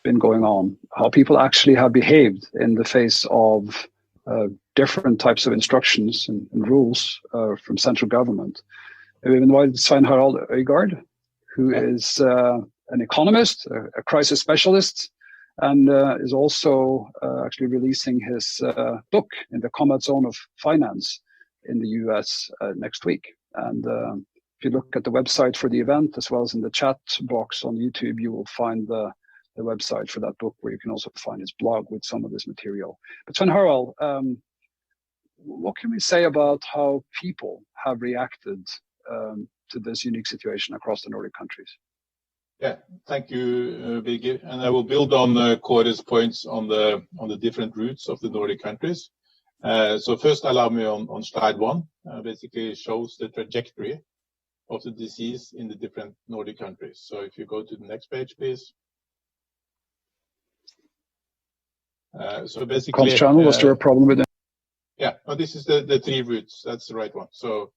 been going on, how people actually have behaved in the face of different types of instructions and rules from central government. We've invited Svein Harald Øygard, who is an economist, a crisis specialist, and is also actually releasing his book in the combat zone of finance in the US next week. And if you look at the website for the event, as well as in the chat box on YouTube, you will find the website for that book, where you can also find his blog with some of this material. But Svein Harald, what can we say about how people have reacted to this unique situation across the Nordic countries? Yeah, thank you, Birgir. And I will build on Kåre's points on the different routes of the Nordic countries. So first, allow me on slide 1, basically shows the trajectory of the disease in the different Nordic countries. So if you go to the next page, please. So basically, channel, was there a problem with it? Yeah, no, this is the 3 routes. That's the right one. So,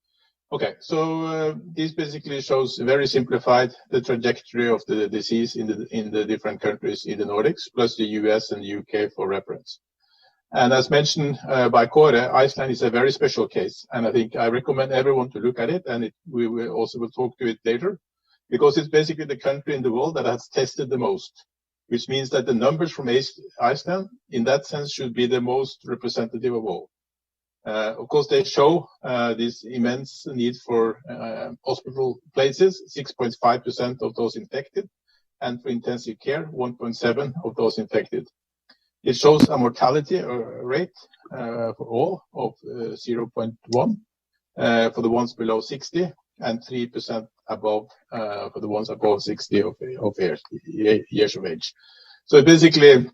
okay, so this basically shows very simplified the trajectory of the disease in the different countries in the Nordics, plus the US and the UK for reference. And as mentioned by Kåre, Iceland is a very special case, and I think I recommend everyone to look at it, and we will also talk to it later, because it's basically the country in the world that has tested the most, which means that the numbers from Iceland, in that sense, should be the most representative of all. Of course, they show this immense need for hospital places, 6.5% of those infected, and for intensive care, 1.7% of those infected. It shows a mortality rate for all of 0.1 for the ones below 60, and 3% above for the ones above 60 years of age. So it basically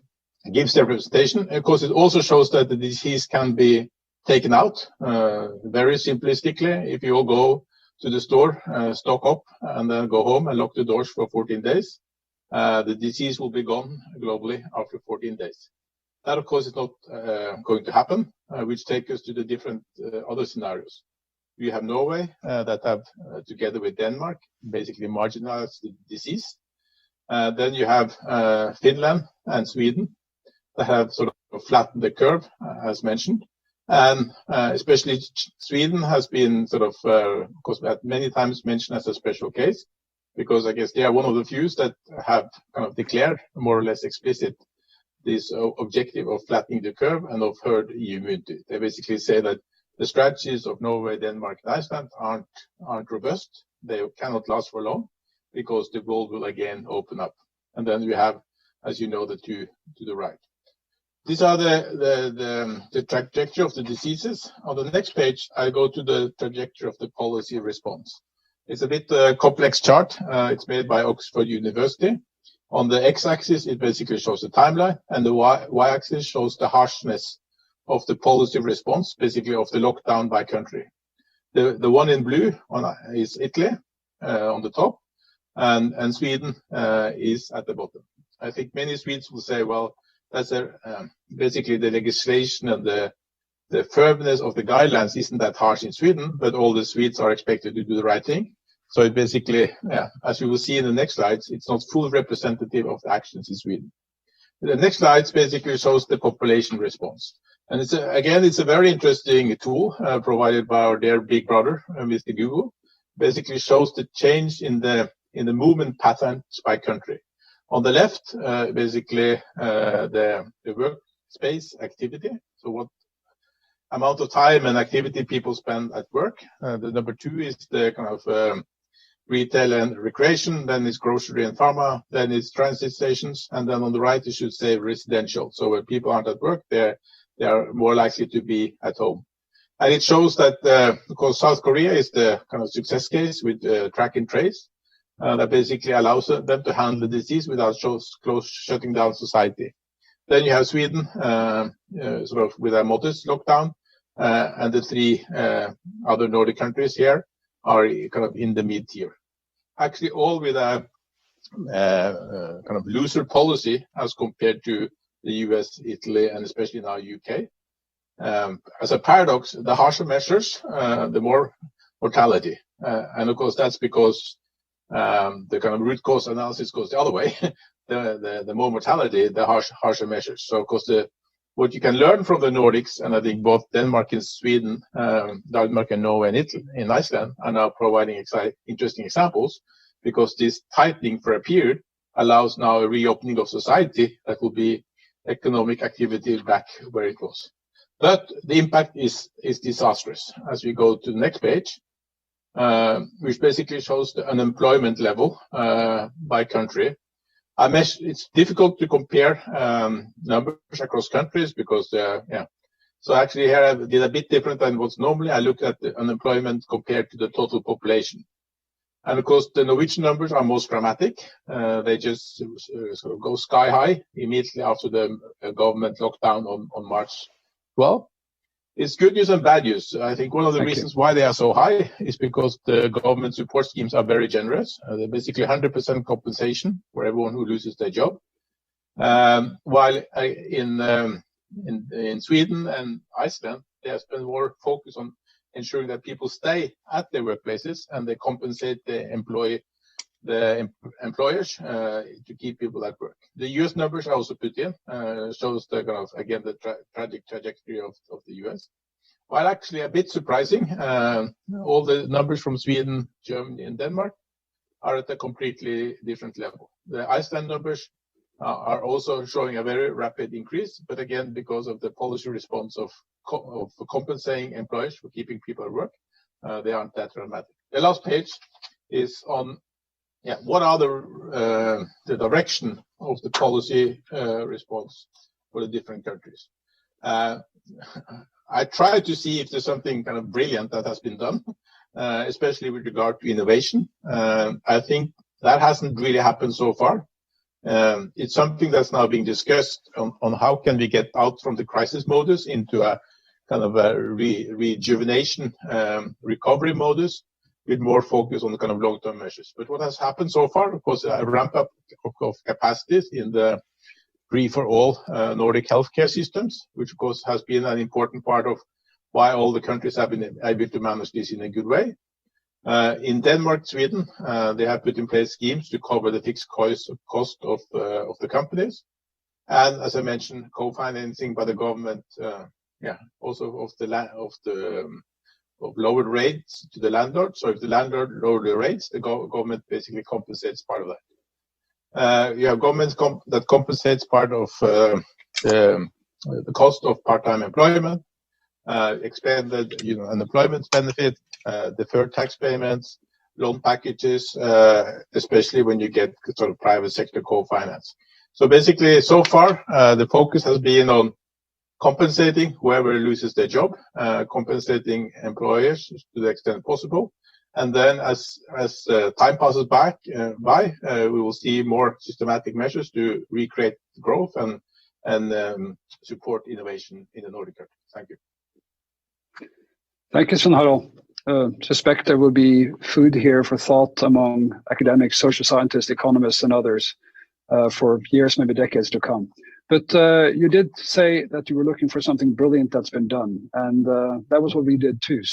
gives the representation. Of course, it also shows that the disease can be taken out very simplistically. If you all go to the store, stock up, and then go home and lock the doors for 14 days, the disease will be gone globally after 14 days. That, of course, is not going to happen, which takes us to the different other scenarios. We have Norway that have, together with Denmark, basically marginalized the disease. Then you have Finland and Sweden that have sort of flattened the curve, as mentioned. And especially Sweden has been sort of course, many times mentioned as a special case, because I guess they are one of the few that have kind of declared more or less explicit this objective of flattening the curve and of herd immunity. They basically say that the strategies of Norway, Denmark, and Iceland aren't robust. They cannot last for long, because the world will again open up. And then we have, as you know, the 2 to the right. These are the trajectory of the diseases. On the next page, I go to the trajectory of the policy response. It's a bit complex chart. It's made by Oxford University. On the x-axis, it basically shows the timeline, and the y-axis shows the harshness of the policy response, basically of the lockdown by country. The one in blue is Italy on the top, and Sweden is at the bottom. I think many Swedes will say, well, that's basically the legislation and the firmness of the guidelines isn't that harsh in Sweden, but all the Swedes are expected to do the right thing. So it basically, as we will see in the next slides, it's not fully representative of the actions in Sweden. The next slides basically shows the population response. And it's a very interesting tool provided by our dear big brother, Mr. Google. Basically shows the change in the movement patterns by country. On the left, basically the workspace activity. So what amount of time and activity people spend at work. The number 2 is the kind of retail and recreation, then it's grocery and pharma, then it's transit stations, and then on the right it should say residential. So when people aren't at work, they are more likely to be at home. And it shows that, because South Korea is the kind of success case with track and trace, that basically allows them to handle the disease without shutting down society. Then you have Sweden, sort of with a modest lockdown, and the 3 other Nordic countries here are kind of in the mid-tier. Actually, all with a kind of looser policy as compared to the US, Italy, and especially now UK. As a paradox, the harsher measures, the more mortality. And of course, that's because the kind of root cause analysis goes the other way. the more mortality, the harsher measures. So, of course, what you can learn from the Nordics, and I think both Denmark and Sweden, Denmark and Norway and Italy, in Iceland are now providing interesting examples, because this tightening for a period allows now a reopening of society that will be economic activity back where it was. But the impact is disastrous. As we go to the next page, which basically shows the unemployment level by country. It's difficult to compare numbers across countries because, So actually here I did a bit different than what's normally. I looked at the unemployment compared to the total population. And of course, the Norwegian numbers are most dramatic. They just sort of go sky high immediately after the government lockdown on March 12th. It's good news and bad news. I think one of the reasons why they are so high is because the government support schemes are very generous. They're basically 100% compensation for everyone who loses their job. While in Sweden and Iceland, they have spent more focus on ensuring that people stay at their workplaces, and they compensate the employers to keep people at work. The US numbers I also put in shows the kind of, again, the tragic trajectory of the US. While actually a bit surprising, all the numbers from Sweden, Germany, and Denmark are at a completely different level. The Iceland numbers are also showing a very rapid increase, but again, because of the policy response of compensating employers for keeping people at work, they aren't that dramatic. The last page is on what are the direction of the policy response for the different countries. I tried to see if there's something kind of brilliant that has been done, especially with regard to innovation. I think that hasn't really happened so far. It's something that's now being discussed on how can we get out from the crisis modus into a kind of a rejuvenation recovery modus with more focus on the kind of long-term measures. But what has happened so far, of course, a ramp-up of capacities in the free-for-all Nordic healthcare systems, which of course has been an important part of why all the countries have been able to manage this in a good way. In Denmark, Sweden, they have put in place schemes to cover the fixed cost of the companies, and as I mentioned, co-financing by the government, also of lowered rates to the landlord. So if the landlord lowered the rates, the government basically compensates part of that. You have governments that compensates part of the cost of part-time employment, expanded unemployment benefit, deferred tax payments, loan packages, especially when you get sort of private sector co-finance. So basically, so far, the focus has been on compensating whoever loses their job, compensating employers to the extent possible. And then as time passes by, we will see more systematic measures to recreate growth and support innovation in the Nordic countries. Thank you. Thank you, Svein Harald. Suspect there will be food here for thought among academics, social scientists, economists, and others for years, maybe decades to come. But you did say that you were looking for something brilliant that's been done, and that was what we did too.